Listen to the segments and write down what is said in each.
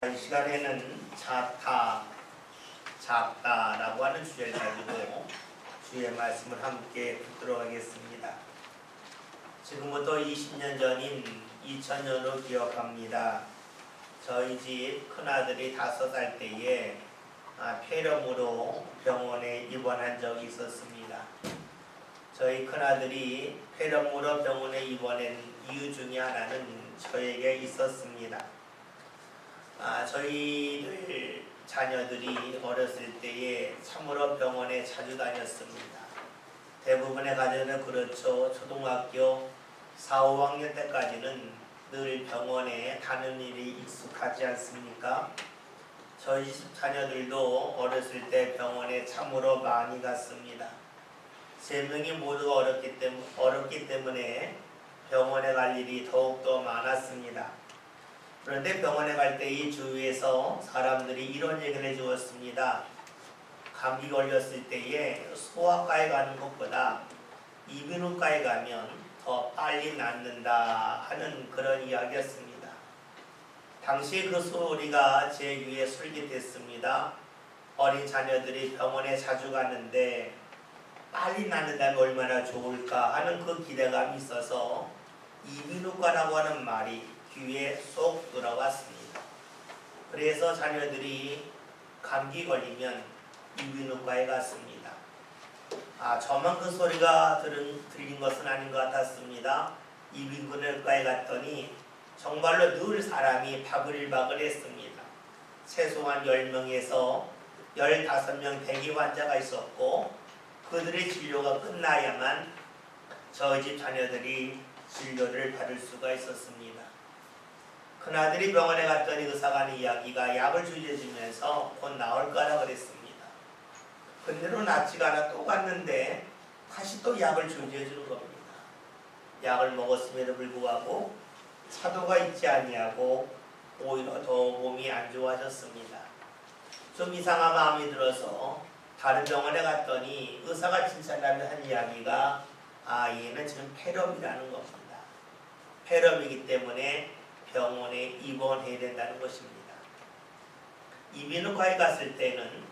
이 시간에는 작다라고 하는 주제를 가지고 주의 말씀을 함께 듣도록 하겠습니다. 지금부터 20년 전인 2000년으로 기억합니다. 저희 집 큰아들이 5살 때에 폐렴으로 병원에 입원한 적이 있었습니다. 저희 큰아들이 폐렴으로 병원에 입원한 이유 중에 하나는 저에게 있었습니다. 저희들 자녀들이 어렸을 때에 참으로 병원에 자주 다녔습니다. 대부분의 가정은 그렇죠. 초등학교 4, 5학년 때까지는 늘 병원에 가는 일이 익숙하지 않습니까? 저희 집 자녀들도 어렸을 때 병원에 참으로 많이 갔습니다. 3명이 모두 어렵기 때문에 병원에 갈 일이 더욱더 많았습니다. 그런데 병원에 갈 때 이 주위에서 사람들이 이런 얘기를 해주었습니다. 감기 걸렸을 때에 소아과에 가는 것보다 이비인후과에 가면 더 빨리 낫는다 하는 그런 이야기였습니다. 당시 그 소리가 제 귀에 솔깃했습니다. 어린 자녀들이 병원에 자주 갔는데 빨리 낫는다면 얼마나 좋을까 하는 그 기대감이 있어서 이비인후과라고 하는 말이 귀에 쏙 들어왔습니다. 그래서 자녀들이 감기 걸리면 이비인후과에 갔습니다. 저만 그 소리가 들린 것은 아닌 것 같았습니다. 이비인후과에 갔더니 정말로 늘 사람이 바글바글했습니다. 최소한 10명에서 15명 대기 환자가 있었고 그들의 진료가 끝나야만 저희 집 자녀들이 진료를 받을 수가 있었습니다. 큰아들이 병원에 갔더니 의사가 이야기가 약을 주제주면서 곧 나을 거라 그랬습니다. 근데로 낫지가 않아 또 갔는데 다시 또 약을 주제주는 겁니다. 약을 먹었음에도 불구하고 차도가 있지 아니하고 오히려 더 몸이 안 좋아졌습니다. 좀 이상한 마음이 들어서 다른 병원에 갔더니 의사가 진찰하며 한 이야기가 얘는 지금 폐렴이라는 겁니다. 폐렴이기 때문에 병원에 입원해야 된다는 것입니다. 이비인후과에 갔을 때는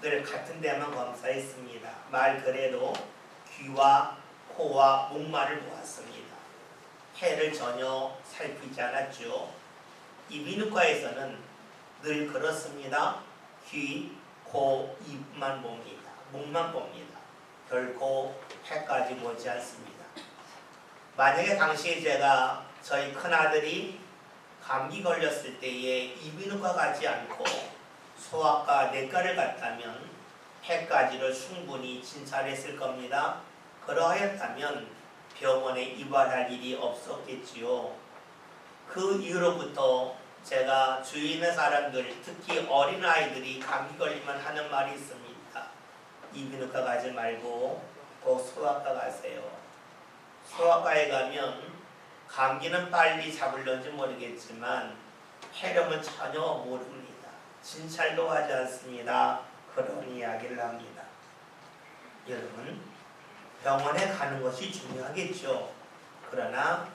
늘 같은 데만 검사했습니다. 말 그대로 귀와 코와 목말을 보았습니다. 폐를 전혀 살피지 않았죠. 이비인후과에서는 늘 그렇습니다. 귀, 코, 입만 봅니다. 목만 봅니다. 결코 폐까지 보지 않습니다. 만약에 당시에 저희 큰아들이 감기 걸렸을 때에 이비인후과 가지 않고 소아과, 내과를 갔다면 폐까지를 충분히 진찰했을 겁니다. 그러하였다면 병원에 입원할 일이 없었겠지요. 그 이후로부터 제가 주위에 있는 사람들, 특히 어린아이들이 감기 걸리면 하는 말이 있습니다. 이비인후과 가지 말고 꼭 소아과 가세요. 소아과에 가면 감기는 빨리 잡을런지 모르겠지만 폐렴은 전혀 모릅니다. 진찰도 하지 않습니다. 그런 이야기를 합니다. 여러분, 병원에 가는 것이 중요하겠죠. 그러나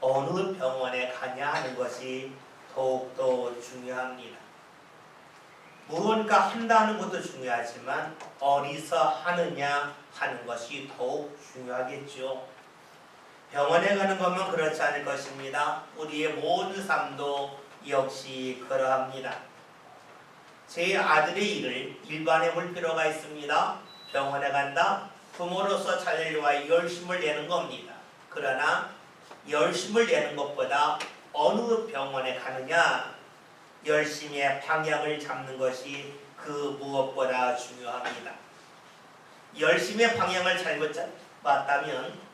어느 병원에 가냐 하는 것이 더욱더 중요합니다. 무언가 한다는 것도 중요하지만 어디서 하느냐 하는 것이 더욱 중요하겠죠. 병원에 가는 것만 그렇지 않을 것입니다. 우리의 모든 삶도 역시 그러합니다. 제 아들의 일을 일반해 볼 필요가 있습니다. 병원에 간다. 부모로서 자녀와 열심을 내는 겁니다. 그러나 열심을 내는 것보다 어느 병원에 가느냐, 열심의 방향을 잡는 것이 그 무엇보다 중요합니다. 열심의 방향을 잘못 잡았다면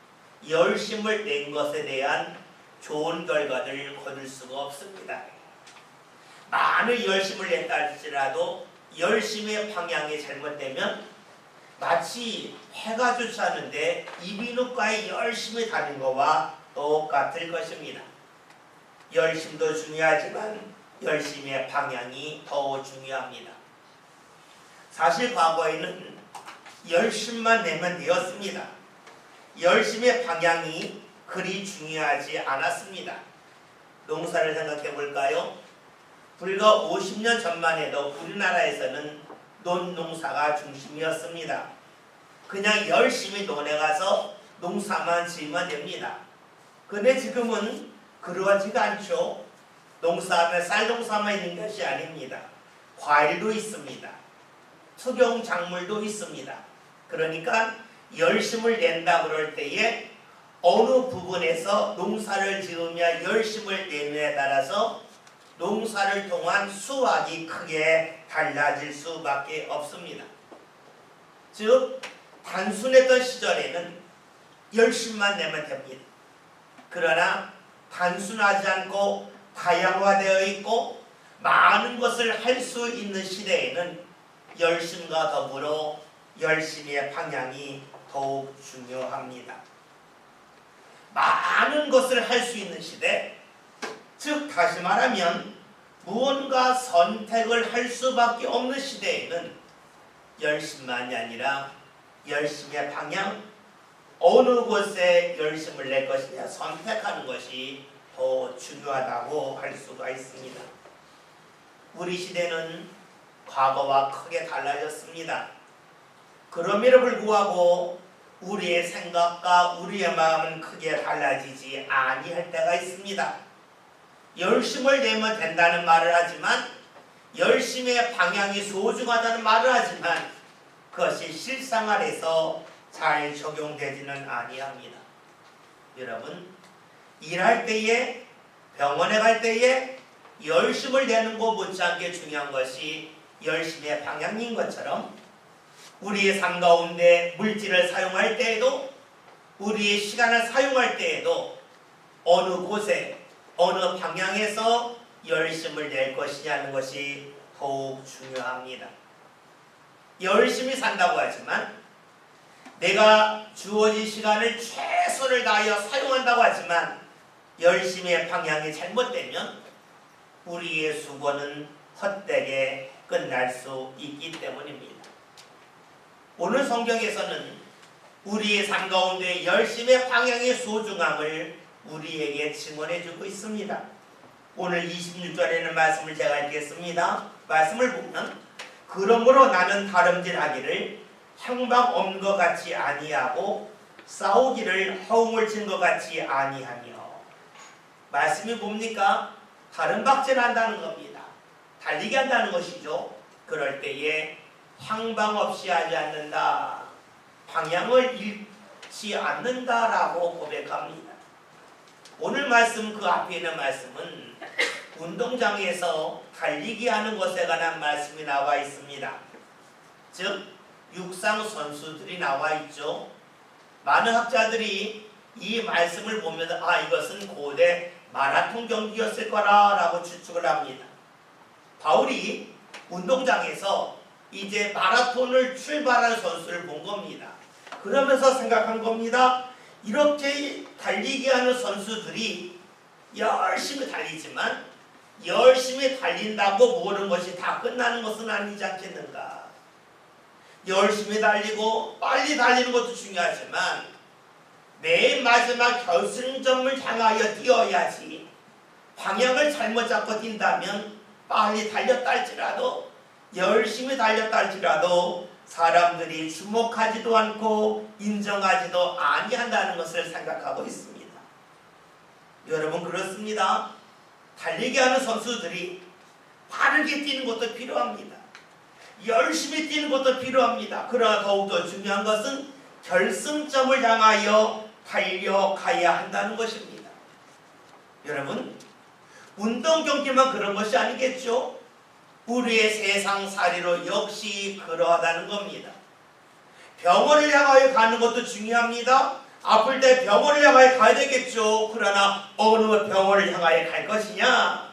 열심을 낸 것에 대한 좋은 결과를 거둘 수가 없습니다. 많은 열심을 냈다 할지라도 열심의 방향이 잘못되면 마치 해가 좋지 않은데 이비인후과에 열심히 다닌 것과 똑같을 것입니다. 열심도 중요하지만 열심의 방향이 더 중요합니다. 사실 과거에는 열심만 내면 되었습니다. 열심의 방향이 그리 중요하지 않았습니다. 농사를 생각해 볼까요? 불과 50년 전만 해도 우리나라에서는 논농사가 중심이었습니다. 그냥 열심히 논에 가서 농사만 지으면 됩니다. 근데 지금은 그러하지가 않죠. 농사하면 쌀 농사만 있는 것이 아닙니다. 과일도 있습니다. 특용 작물도 있습니다. 그러니까 열심을 낸다 그럴 때에 어느 부분에서 농사를 지으며 열심을 내느냐에 따라서 농사를 통한 수확이 크게 달라질 수밖에 없습니다. 즉 단순했던 시절에는 열심만 내면 됩니다. 그러나 단순하지 않고 다양화되어 있고 많은 것을 할 수 있는 시대에는 열심과 더불어 열심의 방향이 더욱 중요합니다. 많은 것을 할 수 있는 시대, 즉 다시 말하면 무언가 선택을 할 수밖에 없는 시대에는 열심만이 아니라 열심의 방향, 어느 곳에 열심을 낼 것이냐 선택하는 것이 더 중요하다고 할 수가 있습니다. 우리 시대는 과거와 크게 달라졌습니다. 그럼에도 불구하고 우리의 생각과 우리의 마음은 크게 달라지지 아니할 때가 있습니다. 열심을 내면 된다는 말을 하지만 열심의 방향이 소중하다는 말을 하지만 그것이 실생활에서 잘 적용되지는 아니합니다. 여러분, 일할 때에 병원에 갈 때에 열심을 내는 것 못지않게 중요한 것이 열심의 방향인 것처럼 우리의 삶 가운데 물질을 사용할 때에도 우리의 시간을 사용할 때에도 어느 곳에 어느 방향에서 열심을 낼 것이냐는 것이 더욱 중요합니다. 열심히 산다고 하지만 내가 주어진 시간을 최선을 다하여 사용한다고 하지만 열심의 방향이 잘못되면 우리의 수고는 헛되게 끝날 수 있기 때문입니다. 오늘 성경에서는 우리의 삶 가운데 열심의 방향의 소중함을 우리에게 증언해주고 있습니다. 오늘 26절에는 말씀을 제가 읽겠습니다. 말씀을 보면 그러므로 나는 다름질하기를 향방 없는 것 같이 아니하고 싸우기를 허웅을 친 것 같이 아니하며. 말씀이 뭡니까? 다름박질 한다는 겁니다. 달리게 한다는 것이죠. 그럴 때에 향방 없이 하지 않는다. 방향을 잃지 않는다라고 고백합니다. 오늘 말씀 그 앞에 있는 말씀은 운동장에서 달리기 하는 것에 관한 말씀이 나와 있습니다. 즉 육상 선수들이 나와 있죠. 많은 학자들이 이 말씀을 보면서 이것은 고대 마라톤 경기였을 거라고 추측을 합니다. 바울이 운동장에서 이제 마라톤을 출발하는 선수를 본 겁니다. 그러면서 생각한 겁니다. 이렇게 달리기 하는 선수들이 열심히 달리지만 열심히 달린다고 모든 것이 다 끝나는 것은 아니지 않겠는가. 열심히 달리고 빨리 달리는 것도 중요하지만 맨 마지막 결승점을 향하여 뛰어야지. 방향을 잘못 잡고 뛴다면 빨리 달렸다 할지라도 열심히 달렸다 할지라도 사람들이 주목하지도 않고 인정하지도 아니한다는 것을 생각하고 있습니다. 여러분 그렇습니다. 달리기 하는 선수들이 빠르게 뛰는 것도 필요합니다. 열심히 뛰는 것도 필요합니다. 그러나 더욱더 중요한 것은 결승점을 향하여 달려가야 한다는 것입니다. 여러분 운동 경기만 그런 것이 아니겠죠? 우리의 세상살이로 역시 그러하다는 겁니다. 병원을 향하여 가는 것도 중요합니다. 아플 때 병원을 향하여 가야 되겠죠. 그러나 어느 병원을 향하여 갈 것이냐?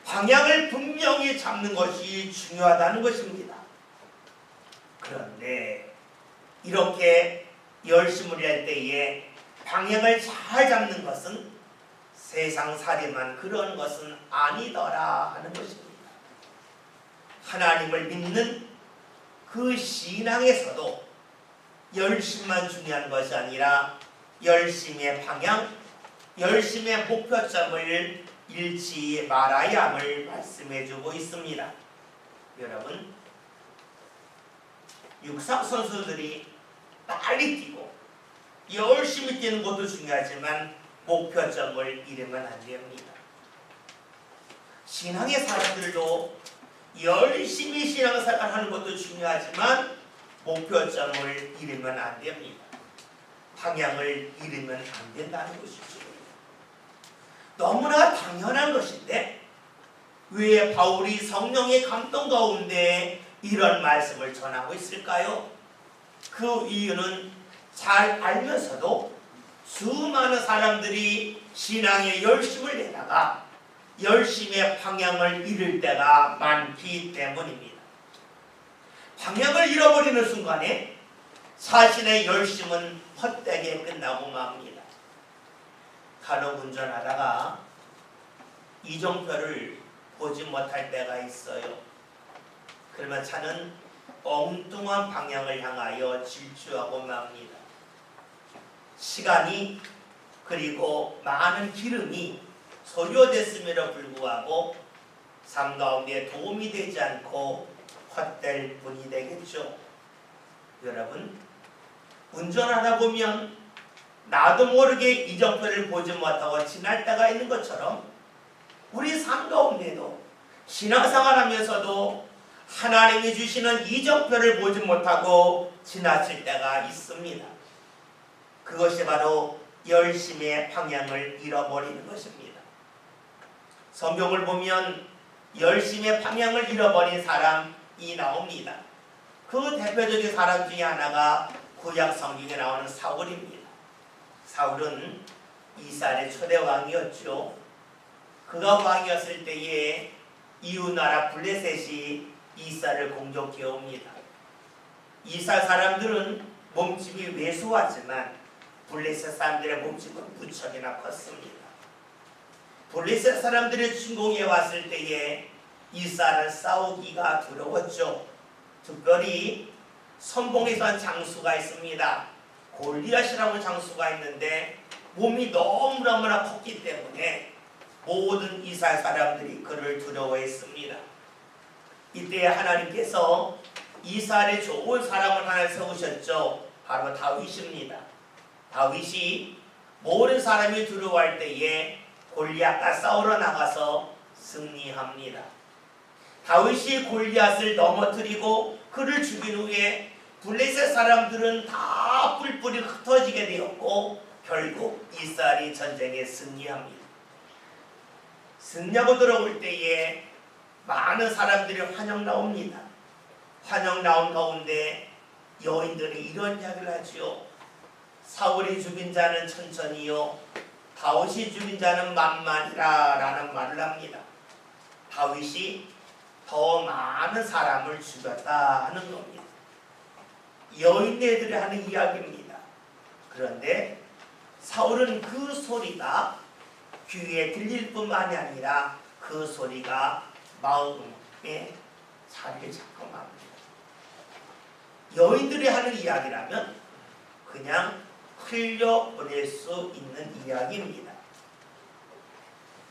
방향을 분명히 잡는 것이 중요하다는 것입니다. 그런데 이렇게 열심을 할 때에 방향을 잘 잡는 것은 세상살이만 그런 것은 아니더라 하는 것입니다. 하나님을 믿는 그 신앙에서도 열심만 중요한 것이 아니라 열심의 방향, 열심의 목표점을 잃지 말아야 함을 말씀해주고 있습니다. 여러분, 육상 선수들이 빨리 뛰고 열심히 뛰는 것도 중요하지만 목표점을 잃으면 안 됩니다. 신앙의 사람들도 열심히 신앙생활 하는 것도 중요하지만 목표점을 잃으면 안 됩니다. 방향을 잃으면 안 된다는 것이죠. 너무나 당연한 것인데 왜 바울이 성령의 감동 가운데 이런 말씀을 전하고 있을까요? 그 이유는 잘 알면서도 수많은 사람들이 신앙에 열심을 내다가 열심의 방향을 잃을 때가 많기 때문입니다. 방향을 잃어버리는 순간에 자신의 열심은 헛되게 끝나고 맙니다. 간혹 운전하다가 이정표를 보지 못할 때가 있어요. 그러면 차는 엉뚱한 방향을 향하여 질주하고 맙니다. 시간이 그리고 많은 기름이 소요됐음에도 불구하고 삶 가운데 도움이 되지 않고 헛될 뿐이 되겠죠. 여러분, 운전하다 보면 나도 모르게 이정표를 보지 못하고 지날 때가 있는 것처럼 우리 삶 가운데도 신앙생활하면서도 하나님이 주시는 이정표를 보지 못하고 지나칠 때가 있습니다. 그것이 바로 열심의 방향을 잃어버리는 것입니다. 성경을 보면 열심의 방향을 잃어버린 사람이 나옵니다. 그 대표적인 사람 중에 하나가 구약 성경에 나오는 사울입니다. 사울은 이스라엘의 초대 왕이었죠. 그가 왕이었을 때에 이웃나라 블레셋이 이스라엘을 공격해 옵니다. 이스라엘 사람들은 몸집이 왜소하지만 블레셋 사람들의 몸집은 무척이나 컸습니다. 블레셋 사람들의 침공에 왔을 때에 이스라엘은 싸우기가 두려웠죠. 특별히 선봉에서 한 장수가 있습니다. 골리앗이라는 장수가 있는데 몸이 너무나 컸기 때문에 모든 이스라엘 사람들이 그를 두려워했습니다. 이때 하나님께서 이스라엘의 좋은 사람을 하나 세우셨죠. 바로 다윗입니다. 다윗이 모든 사람이 두려워할 때에 골리앗과 싸우러 나가서 승리합니다. 다윗이 골리앗을 넘어뜨리고 그를 죽인 후에 블레셋 사람들은 다 뿔뿔이 흩어지게 되었고 결국 이스라엘이 전쟁에 승리합니다. 승리하고 들어올 때에 많은 사람들이 환영 나옵니다. 환영 나온 가운데 여인들이 이런 이야기를 하지요. 사울이 죽인 자는 천천히요 다윗이 죽인 자는 만만이라 라는 말을 합니다. 다윗이 더 많은 사람을 죽였다 하는 겁니다. 여인네들이 하는 이야기입니다. 그런데 사울은 그 소리가 귀에 들릴 뿐만이 아니라 그 소리가 마음에 자리를 잡고 맙니다. 여인들이 하는 이야기라면 그냥 흘려보낼 수 있는 이야기입니다.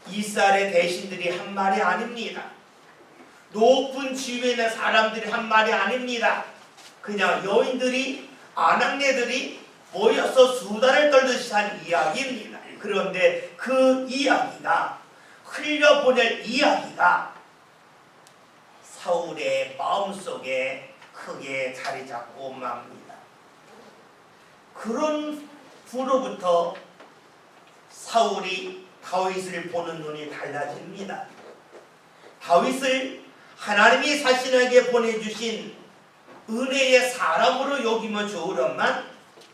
이스라엘의 대신들이 한 말이 아닙니다. 높은 지위에 있는 사람들이 한 말이 아닙니다. 그냥 여인들이 아낙네들이 모여서 수다를 떨듯이 한 이야기입니다. 그런데 그 이야기가 흘려보낼 이야기가 사울의 마음속에 크게 자리 잡고 맙니다. 그런 후로부터 사울이 다윗을 보는 눈이 달라집니다. 다윗을 하나님이 자신에게 보내주신 은혜의 사람으로 여기면 좋으련만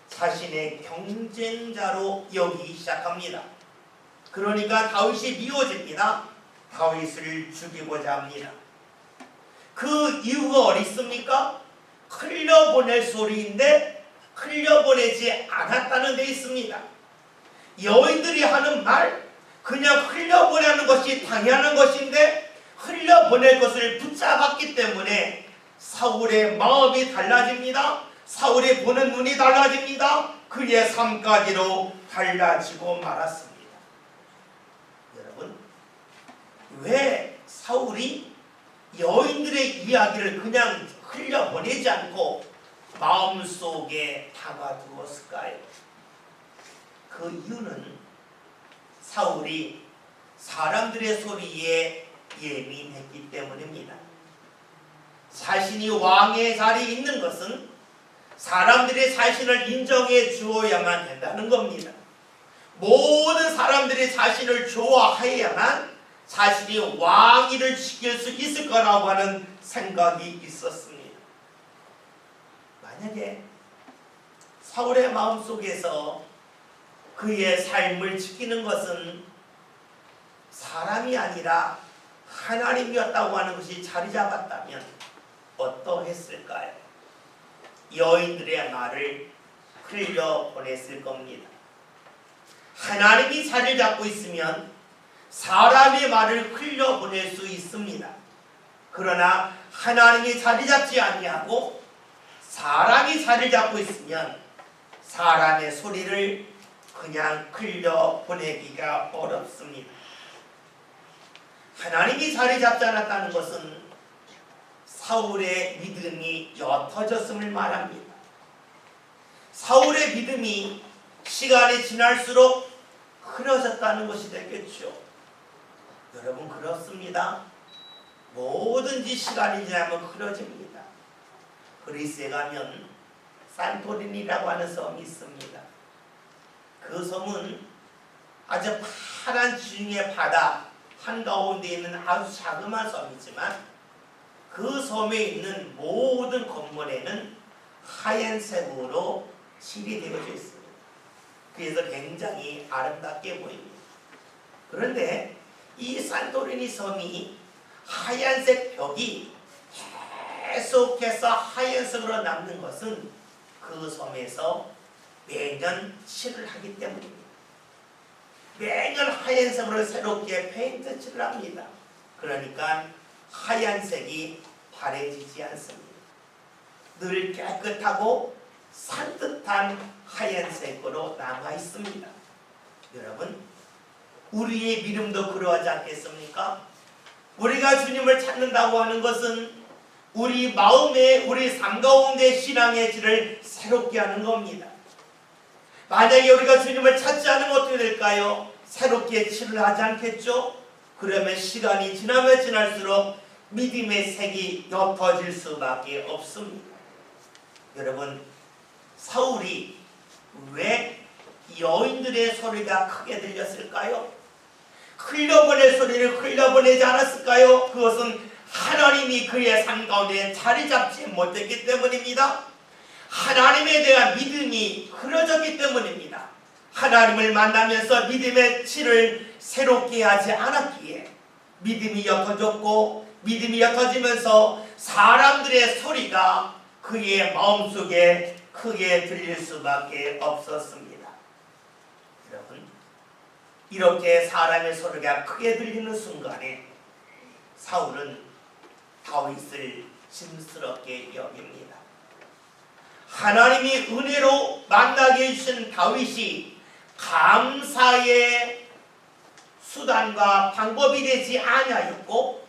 자신의 경쟁자로 여기기 시작합니다. 그러니까 다윗이 미워집니다. 다윗을 죽이고자 합니다. 그 이유가 어디 있습니까? 흘려보낼 소리인데 흘려보내지 않았다는 데 있습니다. 여인들이 하는 말, 그냥 흘려보내는 것이 당연한 것인데 흘려보낼 것을 붙잡았기 때문에 사울의 마음이 달라집니다. 사울이 보는 눈이 달라집니다. 그의 삶까지도 달라지고 말았습니다. 여러분, 왜 사울이 여인들의 이야기를 그냥 흘려보내지 않고 마음속에 담아두었을까요? 그 이유는 사울이 사람들의 소리에 예민했기 때문입니다. 자신이 왕의 자리에 있는 것은 사람들의 자신을 인정해 주어야만 한다는 겁니다. 모든 사람들이 자신을 좋아해야만 자신이 왕위를 지킬 수 있을 거라고 하는 생각이 있었습니다. 만약에 사울의 마음속에서 그의 삶을 지키는 것은 사람이 아니라 하나님이었다고 하는 것이 자리 잡았다면 어떠했을까요? 여인들의 말을 흘려보냈을 겁니다. 하나님이 자리를 잡고 있으면 사람의 말을 흘려보낼 수 있습니다. 그러나 하나님이 자리 잡지 아니하고 사람이 자리를 잡고 있으면 사람의 소리를 그냥 흘려보내기가 어렵습니다. 하나님이 자리 잡지 않았다는 것은 사울의 믿음이 옅어졌음을 말합니다. 사울의 믿음이 시간이 지날수록 흐려졌다는 것이 되겠죠. 여러분, 그렇습니다. 뭐든지 시간이 지나면 흐려집니다. 그리스에 가면 산토리니라고 하는 섬이 있습니다. 그 섬은 아주 파란 지중해 바다 한가운데 있는 아주 자그마한 섬이지만 그 섬에 있는 모든 건물에는 하얀색으로 칠이 되어져 있습니다. 그래서 굉장히 아름답게 보입니다. 그런데 이 산토리니 섬이 하얀색 벽이 계속해서 하얀색으로 남는 것은 그 섬에서 매년 칠을 하기 때문입니다. 매년 하얀색으로 새롭게 페인트 칠을 합니다. 그러니까 하얀색이 바래지지 않습니다. 늘 깨끗하고 산뜻한 하얀색으로 남아 있습니다. 여러분, 우리의 믿음도 그러하지 않겠습니까? 우리가 주님을 찾는다고 하는 것은 우리 마음에, 우리 삶 가운데 신앙의 질을 새롭게 하는 겁니다. 만약에 우리가 주님을 찾지 않으면 어떻게 될까요? 새롭게 칠을 하지 않겠죠? 그러면 시간이 지나면 지날수록 믿음의 색이 옅어질 수밖에 없습니다. 여러분, 사울이 왜 여인들의 소리가 크게 들렸을까요? 흘려보낼 소리를 흘려보내지 않았을까요? 그것은 하나님이 그의 삶 가운데 자리 잡지 못했기 때문입니다. 하나님에 대한 믿음이 흐려졌기 때문입니다. 하나님을 만나면서 믿음의 칠을 새롭게 하지 않았기에 믿음이 옅어졌고, 믿음이 옅어지면서 사람들의 소리가 그의 마음속에 크게 들릴 수밖에 없었습니다. 여러분, 이렇게 사람의 소리가 크게 들리는 순간에 사울은 다윗을 짐스럽게 여깁니다. 하나님이 은혜로 만나게 해주신 다윗이 감사의 수단과 방법이 되지 아니하였고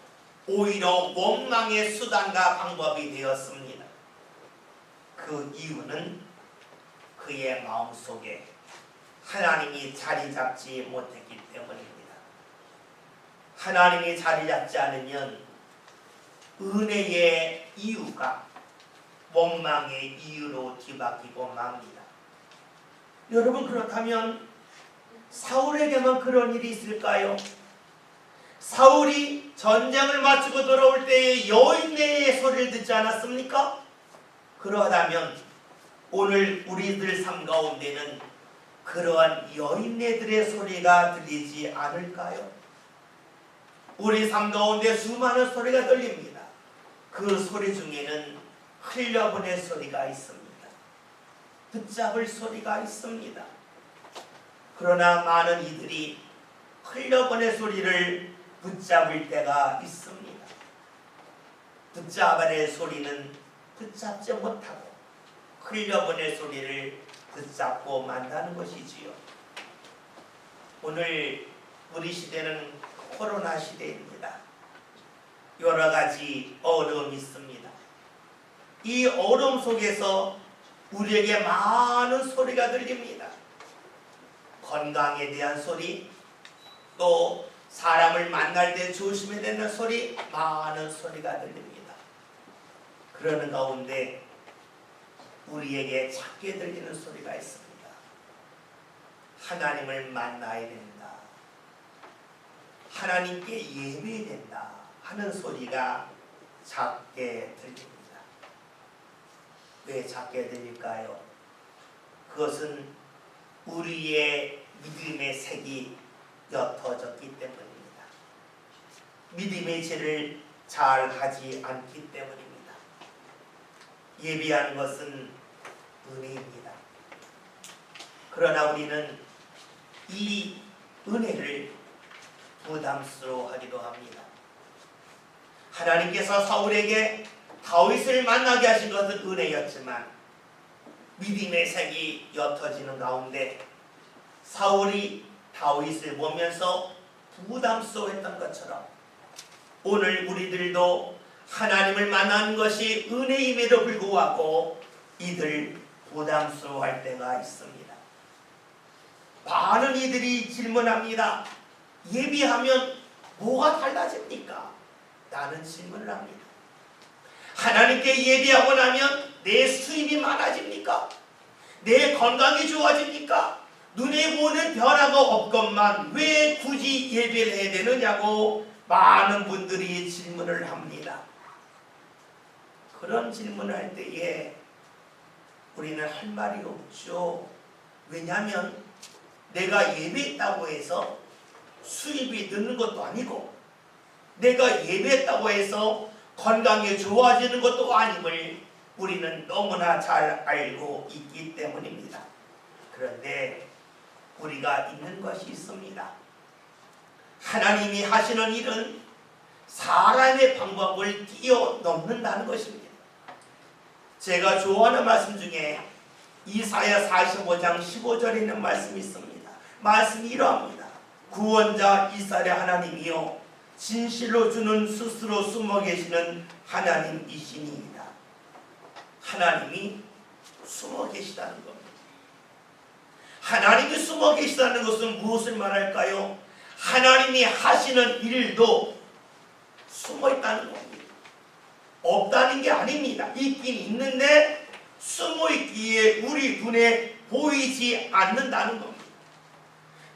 오히려 원망의 수단과 방법이 되었습니다. 그 이유는 그의 마음속에 하나님이 자리 잡지 못했기 때문입니다. 하나님이 자리 잡지 않으면 은혜의 이유가 원망의 이유로 뒤바뀌고 맙니다. 여러분, 그렇다면 사울에게만 그런 일이 있을까요? 사울이 전쟁을 마치고 돌아올 때에 여인의 소리를 듣지 않았습니까? 그러하다면 오늘 우리들 삶 가운데는 그러한 여인네들의 소리가 들리지 않을까요? 우리 삶 가운데 수많은 소리가 들립니다. 그 소리 중에는 흘려보낼 소리가 있습니다. 붙잡을 소리가 있습니다. 그러나 많은 이들이 흘려보낼 소리를 붙잡을 때가 있습니다. 붙잡아낼 소리는 붙잡지 못하고 흘려보낼 소리를 붙잡고 만다는 것이지요. 오늘 우리 시대는 코로나 시대입니다. 여러 가지 어려움이 있습니다. 이 어려움 속에서 우리에게 많은 소리가 들립니다. 건강에 대한 소리, 또 사람을 만날 때 조심해야 되는 소리, 많은 소리가 들립니다. 그러는 가운데 우리에게 작게 들리는 소리가 있습니다. 하나님을 만나야 된다. 하나님께 예배해야 된다 하는 소리가 작게 들립니다. 왜 작게 들릴까요? 그것은 우리의 믿음의 색이 옅어졌기 때문입니다. 믿음의 죄를 잘 하지 않기 때문입니다. 예비하는 것은 은혜입니다. 그러나 우리는 이 은혜를 부담스러워하기도 합니다. 하나님께서 사울에게 다윗을 만나게 하신 것은 은혜였지만 믿음의 색이 옅어지는 가운데 사울이 다윗을 보면서 부담스러워했던 것처럼 오늘 우리들도 하나님을 만나는 것이 은혜임에도 불구하고 이들 부담스러워할 때가 있습니다. 많은 이들이 질문합니다. 예비하면 뭐가 달라집니까? 라는 질문을 합니다. 하나님께 예비하고 나면 내 수입이 많아집니까? 내 건강이 좋아집니까? 눈에 보는 변화가 없건만 왜 굳이 예배를 해야 되느냐고 많은 분들이 질문을 합니다. 그런 질문을 할 때에 우리는 할 말이 없죠. 왜냐하면 내가 예배했다고 해서 수입이 느는 것도 아니고 내가 예배했다고 해서 건강이 좋아지는 것도 아님을 우리는 너무나 잘 알고 있기 때문입니다. 그런데 우리가 있는 것이 있습니다. 하나님이 하시는 일은 사람의 방법을 뛰어넘는다는 것입니다. 제가 좋아하는 말씀 중에 이사야 45장 15절에 있는 말씀이 있습니다. 말씀이 이러합니다. 구원자 이스라엘 하나님이요 진실로 주는 스스로 숨어 계시는 하나님이시니이다. 하나님이 숨어 계시다는 겁니다. 하나님이 숨어 계시다는 것은 무엇을 말할까요? 하나님이 하시는 일도 숨어 있다는 겁니다. 없다는 게 아닙니다. 있긴 있는데 숨어 있기에 우리 눈에 보이지 않는다는 겁니다.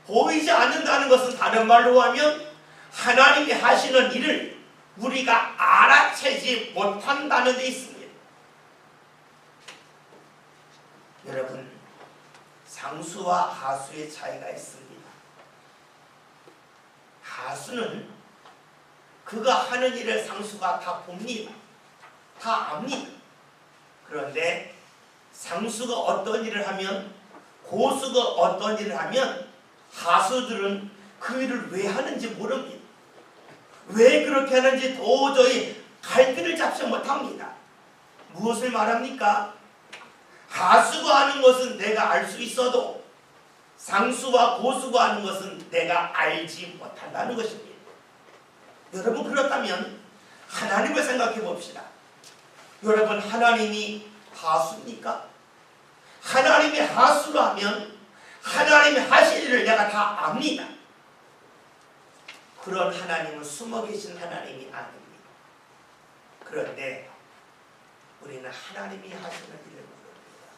보이지 않는다는 것은 다른 말로 하면 하나님이 하시는 일을 우리가 알아채지 못한다는 데 있습니다. 여러분, 상수와 하수의 차이가 있습니다. 하수는 그가 하는 일을 상수가 다 봅니다. 다 압니다. 그런데 상수가 어떤 일을 하면, 고수가 어떤 일을 하면 하수들은 그 일을 왜 하는지 모릅니다. 왜 그렇게 하는지 도저히 갈피를 잡지 못합니다. 무엇을 말합니까? 하수가 하는 것은 내가 알 수 있어도 상수와 고수가 하는 것은 내가 알지 못한다는 것입니다. 여러분, 그렇다면 하나님을 생각해 봅시다. 여러분, 하나님이 하수입니까? 하나님이 하수로 하면 하나님이 하실 일을 내가 다 압니다. 그런 하나님은 숨어 계신 하나님이 아닙니다. 그런데 우리는 하나님이 하시는 일을 모릅니다.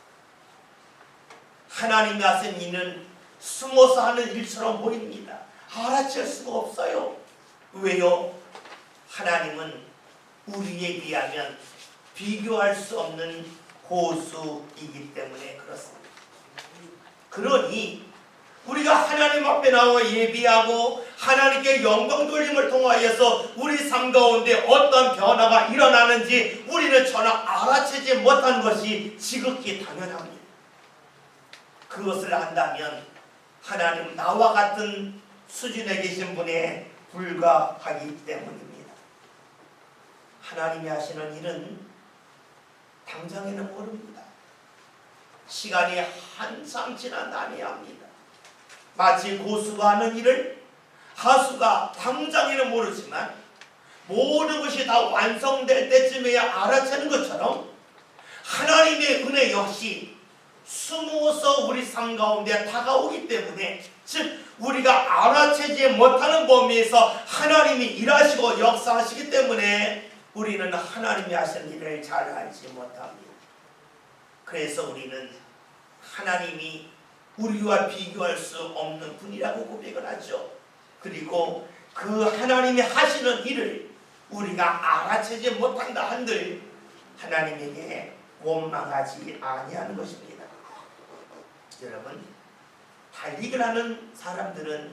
하나님이 하시는 일은 숨어서 하는 일처럼 보입니다. 알아챌 수가 없어요. 왜요? 하나님은 우리에 비하면 비교할 수 없는 고수이기 때문에 그렇습니다. 그러니 우리가 하나님 앞에 나와 예비하고 하나님께 영광 돌림을 통하여서 우리 삶 가운데 어떤 변화가 일어나는지 우리는 전혀 알아채지 못하는 것이 지극히 당연합니다. 그것을 안다면 하나님 나와 같은 수준에 계신 분에 불과하기 때문입니다. 하나님이 하시는 일은 당장에는 모릅니다. 시간이 한참 지난 다음에 합니다. 마치 고수가 하는 일을 다수가 당장에는 모르지만 모든 것이 다 완성될 때쯤에야 알아채는 것처럼 하나님의 은혜 역시 숨어서 우리 삶 가운데 다가오기 때문에, 즉 우리가 알아채지 못하는 범위에서 하나님이 일하시고 역사하시기 때문에 우리는 하나님이 하신 일을 잘 알지 못합니다. 그래서 우리는 하나님이 우리와 비교할 수 없는 분이라고 고백을 하죠. 그리고 그 하나님이 하시는 일을 우리가 알아채지 못한다 한들 하나님에게 원망하지 아니하는 것입니다. 여러분, 달리기를 하는 사람들은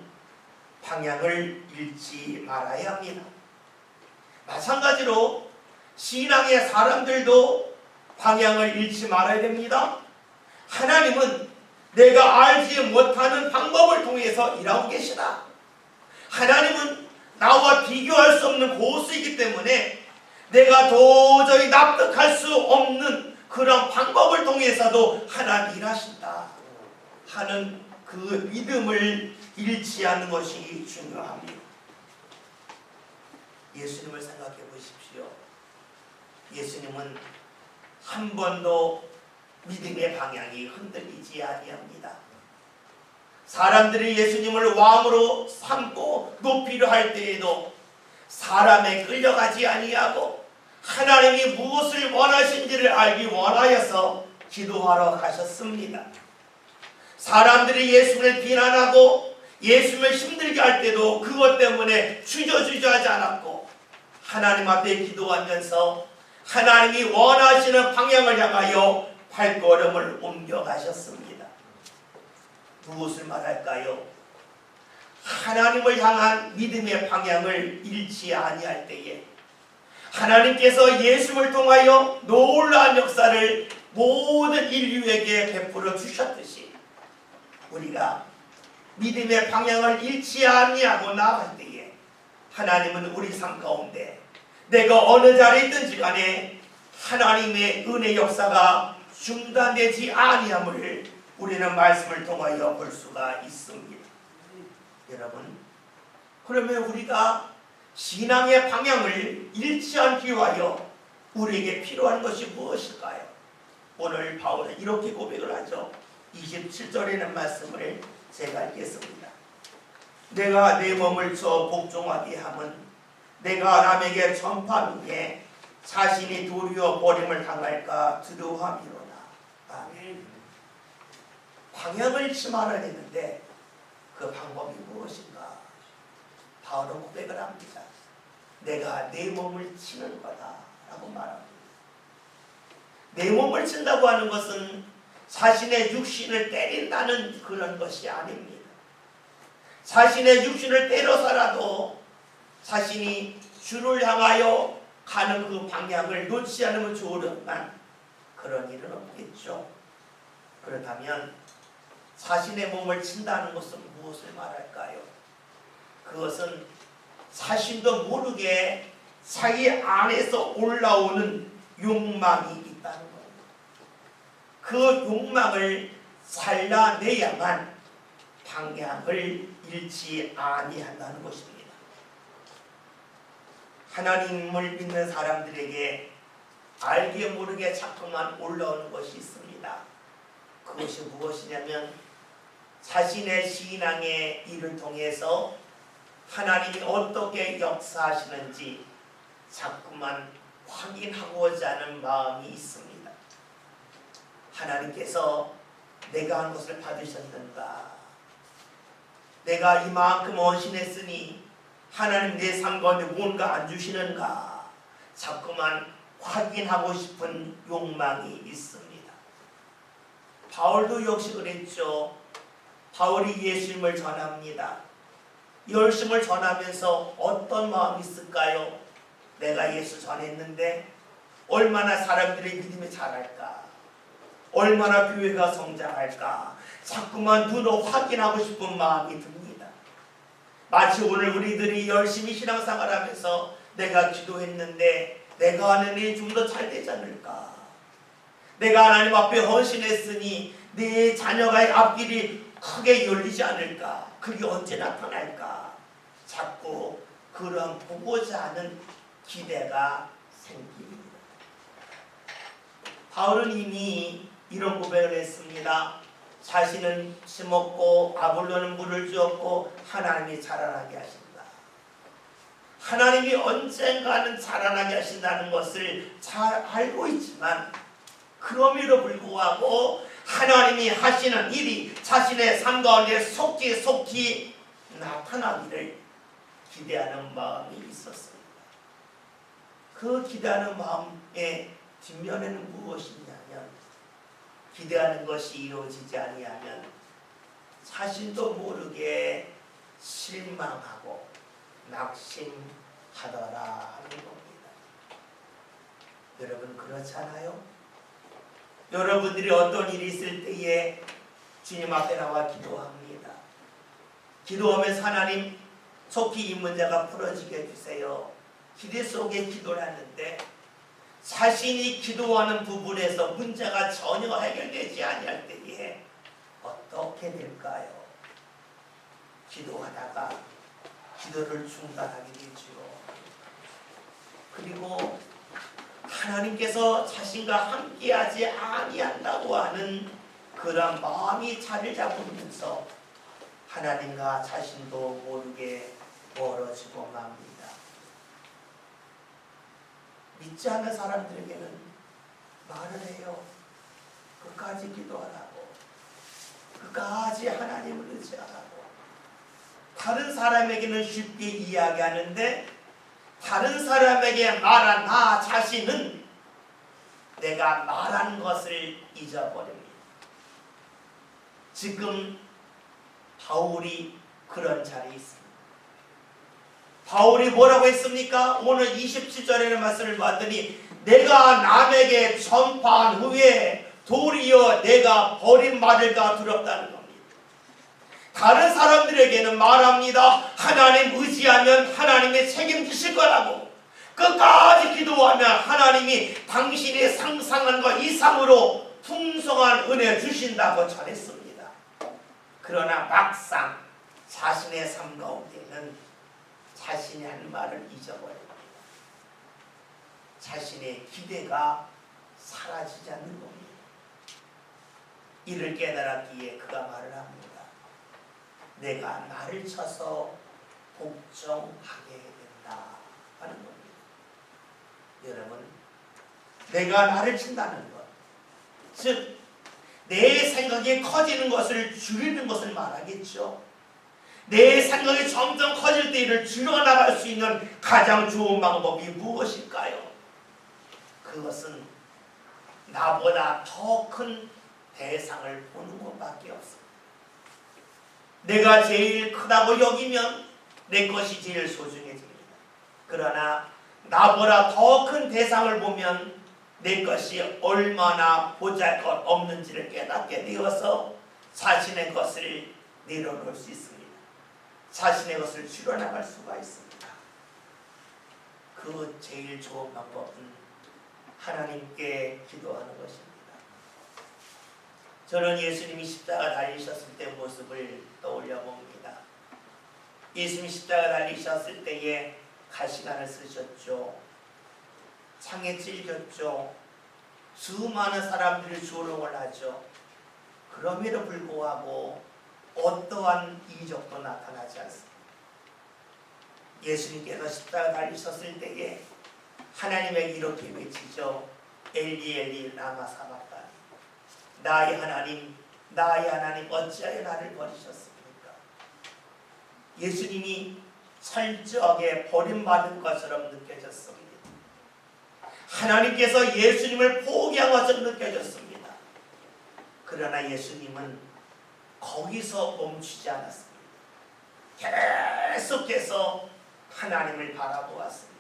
방향을 잃지 말아야 합니다. 마찬가지로 신앙의 사람들도 방향을 잃지 말아야 됩니다. 하나님은 내가 알지 못하는 방법을 통해서 일하고 계시다. 하나님은 나와 비교할 수 없는 고수이기 때문에 내가 도저히 납득할 수 없는 그런 방법을 통해서도 하나님 일하신다 하는 그 믿음을 잃지 않는 것이 중요합니다. 예수님을 생각해 보십시오. 예수님은 한 번도 믿음의 방향이 흔들리지 아니합니다. 사람들이 예수님을 왕으로 삼고 높이려 할 때에도 사람에 끌려가지 아니하고 하나님이 무엇을 원하신지를 알기 원하여서 기도하러 가셨습니다. 사람들이 예수를 비난하고 예수를 힘들게 할 때도 그것 때문에 주저주저하지 않았고 하나님 앞에 기도하면서 하나님이 원하시는 방향을 향하여 발걸음을 옮겨가셨습니다. 무엇을 말할까요? 하나님을 향한 믿음의 방향을 잃지 아니할 때에 하나님께서 예수를 통하여 놀라운 역사를 모든 인류에게 베풀어 주셨듯이 우리가 믿음의 방향을 잃지 아니하고 나아갈 때에 하나님은 우리 삶 가운데 내가 어느 자리에 있든지 간에 하나님의 은혜 역사가 중단되지 아니함을 우리는 말씀을 통하여 볼 수가 있습니다. 여러분, 그러면 우리가 신앙의 방향을 잃지 않기 위하여 우리에게 필요한 것이 무엇일까요? 오늘 바울은 이렇게 고백을 하죠. 27절에 있는 말씀을 제가 읽겠습니다. 내가 내 몸을 저 복종하게 함은 내가 남에게 전파하기에 자신이 도리어 버림을 당할까 두려워함이로다. 아멘. 방향을 잃지 말아야 되는데 그 방법이 무엇인가? 바울은 고백을 합니다. 내가 내 몸을 치는 거다 라고 말합니다. 내 몸을 친다고 하는 것은 자신의 육신을 때린다는 그런 것이 아닙니다. 자신의 육신을 때려서라도 자신이 주를 향하여 가는 그 방향을 놓지 않으면 좋으련만 그런 일은 없겠죠. 그렇다면 자신의 몸을 친다는 것은 무엇을 말할까요? 그것은 자신도 모르게 자기 안에서 올라오는 욕망이 있다는 겁니다. 그 욕망을 잘라내야만 방향을 잃지 아니한다는 것입니다. 하나님을 믿는 사람들에게 알게 모르게 자꾸만 올라오는 것이 있습니다. 그것이 무엇이냐면 자신의 신앙의 일을 통해서 하나님이 어떻게 역사하시는지 자꾸만 확인하고자 하는 마음이 있습니다. 하나님께서 내가 한 것을 받으셨는가? 내가 이만큼 헌신했으니 하나님 내 삶 가운데 뭔가 안 주시는가? 자꾸만 확인하고 싶은 욕망이 있습니다. 바울도 역시 그랬죠. 바울이 예수님을 전합니다. 열심을 전하면서 어떤 마음이 있을까요? 내가 예수 전했는데 얼마나 사람들의 믿음이 자랄까? 얼마나 교회가 성장할까? 자꾸만 눈으로 확인하고 싶은 마음이 듭니다. 마치 오늘 우리들이 열심히 신앙생활하면서 내가 기도했는데 내가 하는 일이 좀 더 잘 되지 않을까? 내가 하나님 앞에 헌신했으니 내 자녀의 앞길이 크게 열리지 않을까? 그게 언제 나타날까? 자꾸 그런 보고자 하는 기대가 생깁니다. 바울은 이미 이런 고백을 했습니다. 자신은 심었고 아볼로는 물을 주었고 하나님이 자라나게 하신다. 하나님이 언젠가는 자라나게 하신다는 것을 잘 알고 있지만 그럼에도 불구하고 하나님이 하시는 일이 자신의 삶 가운데 속히 나타나기를 기대하는 마음이 있었습니다. 그 기대하는 마음의 뒷면에는 무엇이냐면 기대하는 것이 이루어지지 아니하면 자신도 모르게 실망하고 낙심하더라 하는 겁니다. 여러분 그렇잖아요? 여러분들이 어떤 일이 있을 때에 주님 앞에 나와 기도합니다. 기도하면서 하나님 속히 이 문제가 풀어지게 해주세요. 기대 속에 기도를 하는데 자신이 기도하는 부분에서 문제가 전혀 해결되지 아니할 때에 어떻게 될까요? 기도하다가 기도를 중단하게 되죠. 그리고 하나님께서 자신과 함께하지 아니한다고 하는 그런 마음이 자리를 잡으면서 하나님과 자신도 모르게 멀어지고 맙니다. 믿지 않는 사람들에게는 말을 해요. 끝까지 기도하라고. 끝까지 하나님을 의지하라고. 다른 사람에게는 쉽게 이야기하는데 다른 사람에게 말한 나 자신은 내가 말한 것을 잊어버립니다. 지금 바울이 그런 자리에 있습니다. 바울이 뭐라고 했습니까? 오늘 27절에는 말씀을 봤더니 내가 남에게 전파한 후에 도리어 내가 버림받을까 두렵다는 겁니다. 다른 사람들에게는 말합니다. 하나님 의지하면 하나님이 책임지실 거라고. 끝까지 기도하면 하나님이 당신이 상상한 것 이상으로 풍성한 은혜 주신다고 전했습니다. 그러나 막상 자신의 삶 가운데는 자신이 한 말을 잊어버립니다. 자신의 기대가 사라지지 않는 겁니다. 이를 깨달았기에 그가 말을 합니다. 내가 나를 쳐서 복종하게 된다 하는 겁니다. 여러분, 내가 나를 친다는 것, 즉 내 생각이 커지는 것을 줄이는 것을 말하겠죠. 내 생각이 점점 커질 때 이를 줄여나갈 수 있는 가장 좋은 방법이 무엇일까요? 그것은 나보다 더 큰 대상을 보는 것밖에 없습니다. 내가 제일 크다고 여기면 내 것이 제일 소중해집니다. 그러나 나보다 더 큰 대상을 보면 내 것이 얼마나 보잘것 없는지를 깨닫게 되어서 자신의 것을 내려놓을 수 있습니다. 자신의 것을 줄여나갈 수가 있습니다. 그 제일 좋은 방법은 하나님께 기도하는 것입니다. 저는 예수님이 십자가 달리셨을 때 모습을 떠올려 봅니다. 예수님이 십자가 달리셨을 때에 가시관을 쓰셨죠. 창에 찔렸죠. 수많은 사람들이 조롱을 하죠. 그럼에도 불구하고 어떠한 이적도 나타나지 않습니다. 예수님께서 십자가 달리셨을 때에 하나님에게 이렇게 외치죠. 엘리 엘리 라마 사박다니, 나의 하나님 어찌하여 나를 버리셨습니까? 예수님이 철저하게 버림받은 것처럼 느껴졌습니다. 하나님께서 예수님을 포기한 것처럼 느껴졌습니다. 그러나 예수님은 거기서 멈추지 않았습니다. 계속해서 하나님을 바라보았습니다.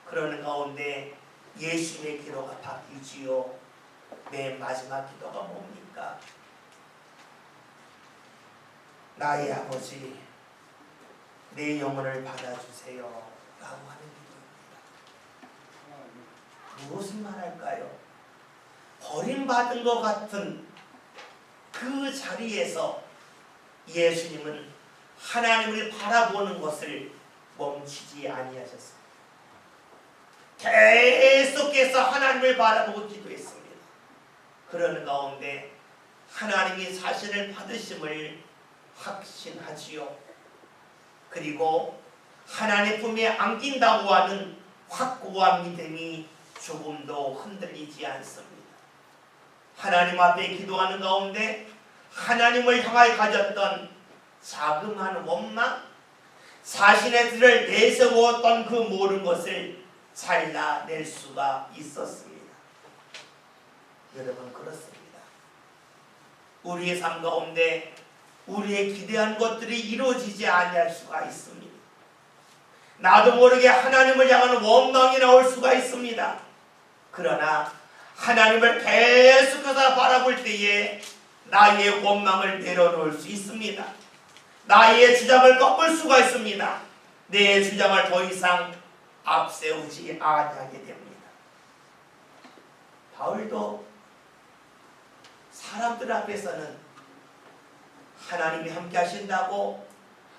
그러는 가운데 예수님의 기도가 바뀌지요. 맨 마지막 기도가 뭡니까? 나의 아버지, 내 영혼을 받아주세요 라고 하는 기도입니다. 무엇을 말할까요? 버림받은 것 같은 그 자리에서 예수님은 하나님을 바라보는 것을 멈추지 아니하셨습니다. 계속해서 하나님을 바라보고 기도했습니다. 그러는 가운데 하나님이 자신을 받으심을 확신하지요. 그리고 하나님의 품에 안긴다고 하는 확고한 믿음이 조금도 흔들리지 않습니다. 하나님 앞에 기도하는 가운데 하나님을 향하여 가졌던 자그마한 원망, 자신의 들을 내세웠던 그 모든 것을 잘라낼 수가 있었습니다. 여러분, 그렇습니다. 우리의 삶 가운데 우리의 기대한 것들이 이루어지지 아니할 수가 있습니다. 나도 모르게 하나님을 향하는 원망이 나올 수가 있습니다. 그러나 하나님을 계속해서 바라볼 때에 나의 원망을 내려놓을 수 있습니다. 나의 주장을 꺾을 수가 있습니다. 내 주장을 더 이상 앞세우지 아니하게 됩니다. 바울도 사람들 앞에서는 하나님이 함께 하신다고,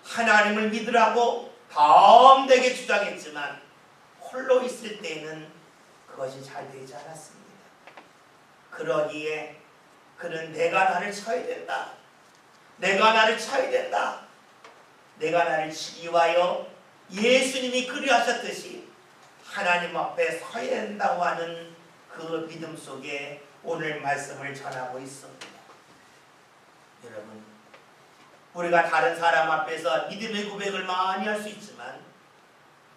하나님을 믿으라고 담대하게 주장했지만 홀로 있을 때는 그것이 잘 되지 않았습니다. 그러기에 그는 내가 나를 쳐야 된다, 내가 나를 쳐야 된다, 내가 나를 치기 위하여 예수님이 그리하셨듯이 하나님 앞에 서야 된다고 하는 그 믿음 속에 오늘 말씀을 전하고 있습니다. 여러분, 우리가 다른 사람 앞에서 믿음의 고백을 많이 할 수 있지만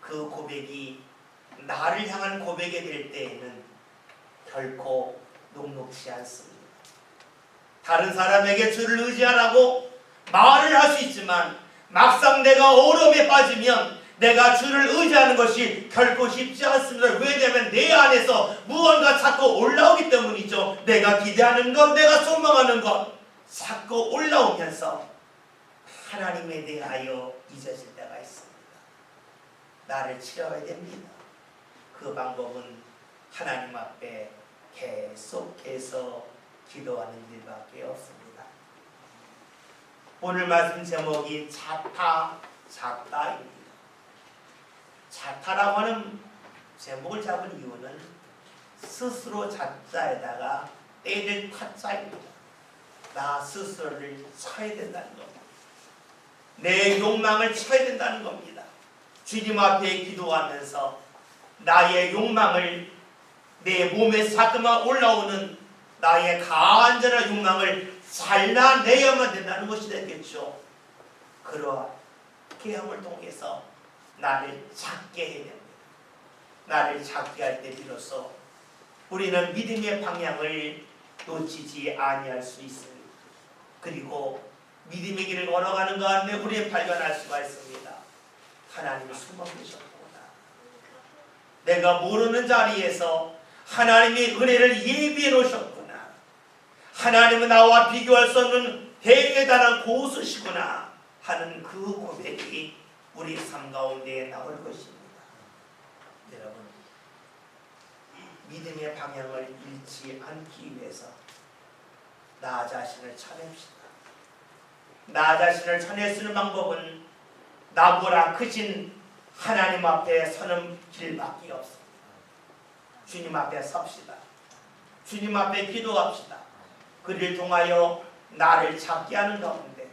그 고백이 나를 향한 고백이 될 때에는 결코 녹록지 않습니다. 다른 사람에게 주를 의지하라고 말을 할 수 있지만 막상 내가 어려움에 빠지면 내가 주를 의지하는 것이 결코 쉽지 않습니다. 왜냐하면 내 안에서 무언가 자꾸 올라오기 때문이죠. 내가 기대하는 것, 내가 소망하는 것 자꾸 올라오면서 하나님에 대하여 잊어질 때가 있습니다. 나를 치러야 됩니다. 그 방법은 하나님 앞에 계속해서 기도하는 일밖에 없습니다. 오늘 말씀 제목이 자타입니다. 자타라고 하는 제목을 잡은 이유는 스스로 자자에다가 때릴 타자입니다. 나 스스로를 쳐야 된다는 겁니다. 내 욕망을 쳐야 된다는 겁니다. 주님 앞에 기도하면서 나의 욕망을, 내 몸에 자꾸만 올라오는 나의 간절한 욕망을 잘라내야만 된다는 것이 되겠죠. 그렇게 함을 통해서 나를 작게 해야 됩니다. 나를 작게 할 때 비로소 우리는 믿음의 방향을 놓치지 아니할 수 있습니다. 그리고 믿음의 길을 걸어가는 가운데 우리는 발견할 수가 있습니다. 하나님이 숨어 계셨구나. 내가 모르는 자리에서 하나님이 은혜를 예비해 놓으셨구나. 하나님은 나와 비교할 수 없는 대단한 고수시구나 하는 그 고백이 우리 삶 가운데 나올 것입니다. 여러분, 믿음의 방향을 잃지 않기 위해서 나 자신을 쳐냅시다. 나 자신을 쳐낼 수 있는 방법은 나보다 크신 하나님 앞에 서는 길밖에 없습니다. 주님 앞에 섭시다. 주님 앞에 기도합시다. 그를 통하여 나를 찾게 하는 가운데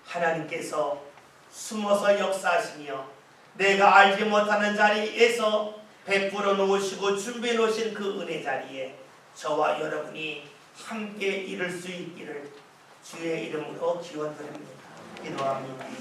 하나님께서 숨어서 역사하시며 내가 알지 못하는 자리에서 베풀어 놓으시고 준비해 놓으신 그 은혜 자리에 저와 여러분이 함께 이룰 수 있기를 주의 이름으로 기원드립니다. 기도합니다.